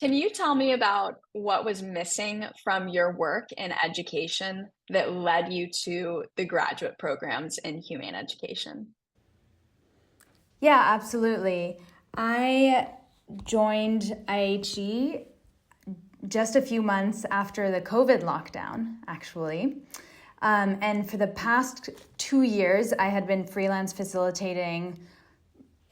Can you tell me about what was missing from your work in education that led you to the graduate programs in humane education? Yeah, absolutely. I joined IHE just a few months after the COVID lockdown, actually. And for the past 2 years, I had been freelance facilitating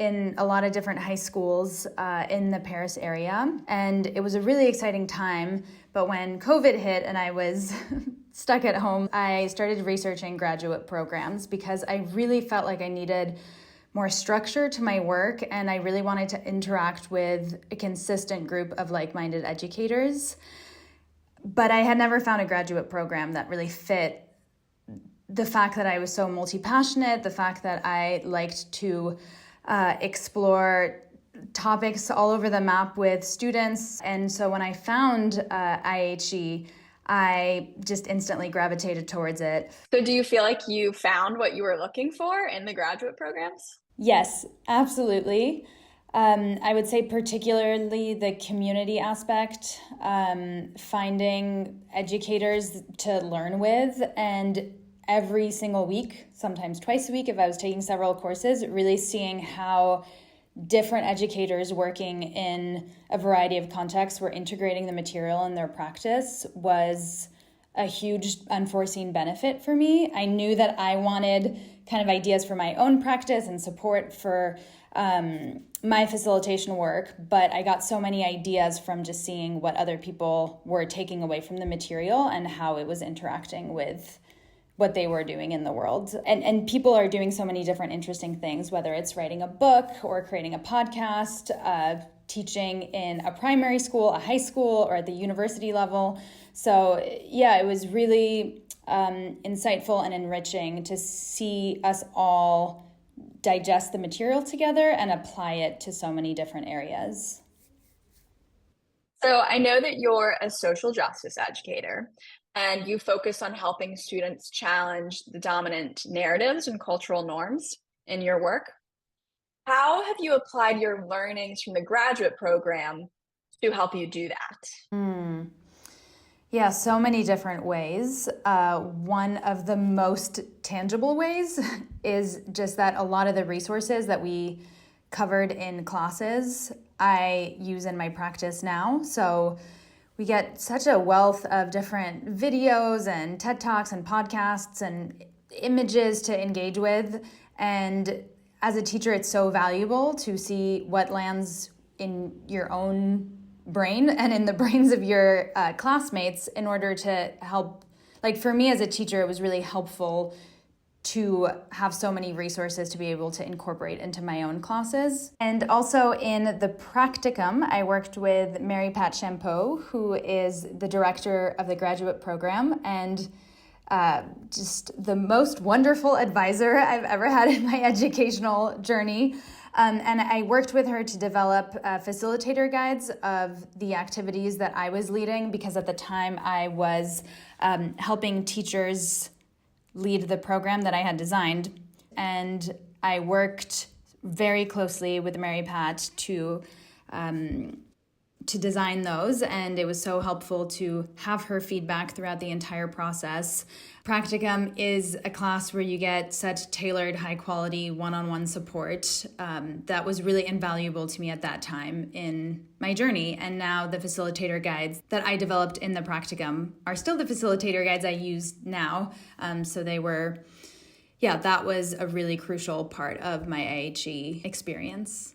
in a lot of different high schools in the Paris area. And it was a really exciting time. But when COVID hit and I was stuck at home, I started researching graduate programs because I really felt like I needed more structure to my work, and I really wanted to interact with a consistent group of like-minded educators. But I had never found a graduate program that really fit the fact that I was so multi-passionate, the fact that I liked to explore topics all over the map with students. And so when I found IHE, I just instantly gravitated towards it. So, do you feel like you found what you were looking for in the graduate programs? Yes, absolutely. I would say particularly the community aspect, finding educators to learn with, and every single week, sometimes twice a week if I was taking several courses, really seeing how different educators working in a variety of contexts were integrating the material in their practice was a huge unforeseen benefit for me. I knew that I wanted kind of ideas for my own practice and support for my facilitation work, but I got so many ideas from just seeing what other people were taking away from the material and how it was interacting with what they were doing in the world. And people are doing so many different interesting things, whether it's writing a book or creating a podcast, teaching in a primary school, a high school, or at the university level. So yeah, it was really insightful and enriching to see us all digest the material together and apply it to so many different areas. So, I know that you're a social justice educator and you focus on helping students challenge the dominant narratives and cultural norms in your work. How have you applied your learnings from the graduate program to help you do that? Yeah, so many different ways. One of the most tangible ways is just that a lot of the resources that we covered in classes, I use in my practice now. So we get such a wealth of different videos and TED Talks and podcasts and images to engage with. And as a teacher, it's so valuable to see what lands in your own brain and in the brains of your classmates in order to help. Like for me as a teacher, it was really helpful to have so many resources to be able to incorporate into my own classes. And also in the practicum, I worked with Mary Pat Champeau, who is the director of the graduate program, and just the most wonderful advisor I've ever had in my educational journey. And I worked with her to develop facilitator guides of the activities that I was leading, because at the time I was helping teachers lead the program that I had designed. And I worked very closely with Mary Pat to design those, and it was so helpful to have her feedback throughout the entire process. Practicum is a class where you get such tailored, high-quality, one-on-one support that was really invaluable to me at that time in my journey. And now the facilitator guides that I developed in the practicum are still the facilitator guides I use now. So they were, yeah, that was a really crucial part of my IHE experience.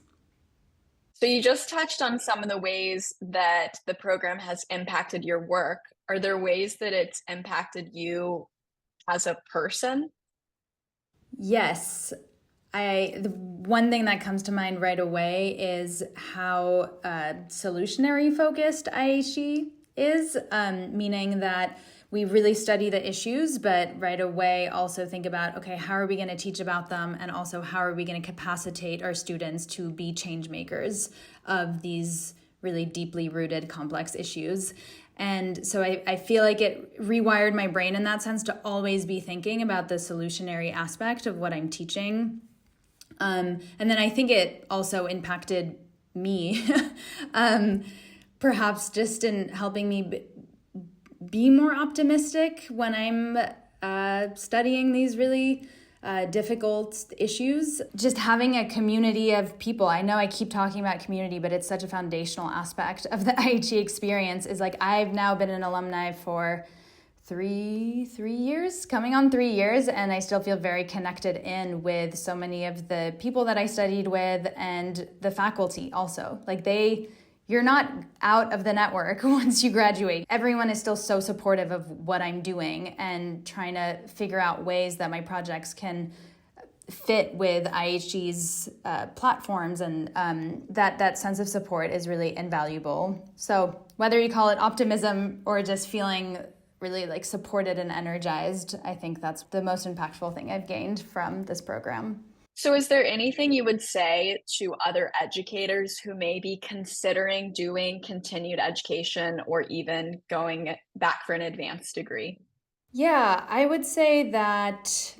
So, you just touched on some of the ways that the program has impacted your work. Are there ways that it's impacted you as a person? Yes. The one thing that comes to mind right away is how solutionary focused IHE is, meaning that we really study the issues, but right away also think about, okay, how are we going to teach about them? And also, how are we going to capacitate our students to be change makers of these really deeply rooted, complex issues? And so I feel like it rewired my brain in that sense to always be thinking about the solutionary aspect of what I'm teaching. And then I think it also impacted me perhaps just in helping me be more optimistic when I'm studying these really difficult issues. Just having a community of people. I know I keep talking about community, but it's such a foundational aspect of the IHE experience. Is like I've now been an alumni for three years, coming on 3 years, and I still feel very connected in with so many of the people that I studied with and the faculty also. Like you're not out of the network once you graduate. Everyone is still so supportive of what I'm doing and trying to figure out ways that my projects can fit with IHG's platforms, and that sense of support is really invaluable. So whether you call it optimism or just feeling really like supported and energized, I think that's the most impactful thing I've gained from this program. So is there anything you would say to other educators who may be considering doing continued education or even going back for an advanced degree? Yeah, I would say that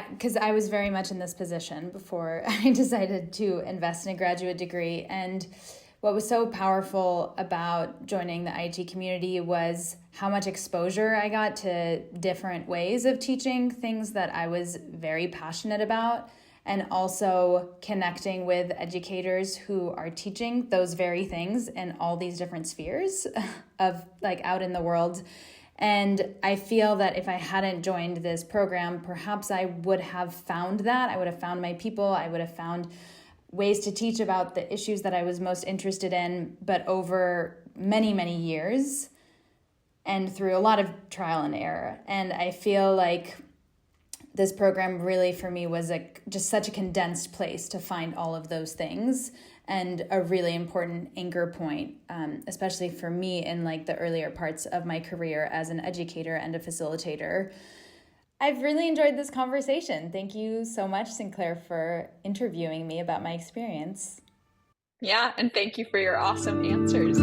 because I was very much in this position before I decided to invest in a graduate degree. And what was so powerful about joining the IT community was how much exposure I got to different ways of teaching things that I was very passionate about, and also connecting with educators who are teaching those very things in all these different spheres of like out in the world. And I feel that if I hadn't joined this program, perhaps I would have found that. I would have found my people. I would have found ways to teach about the issues that I was most interested in, but over many, many years and through a lot of trial and error. And I feel like this program really for me was just such a condensed place to find all of those things, and a really important anchor point, especially for me in like the earlier parts of my career as an educator and a facilitator. I've really enjoyed this conversation. Thank you so much, Sinclair, for interviewing me about my experience. Yeah, and thank you for your awesome answers.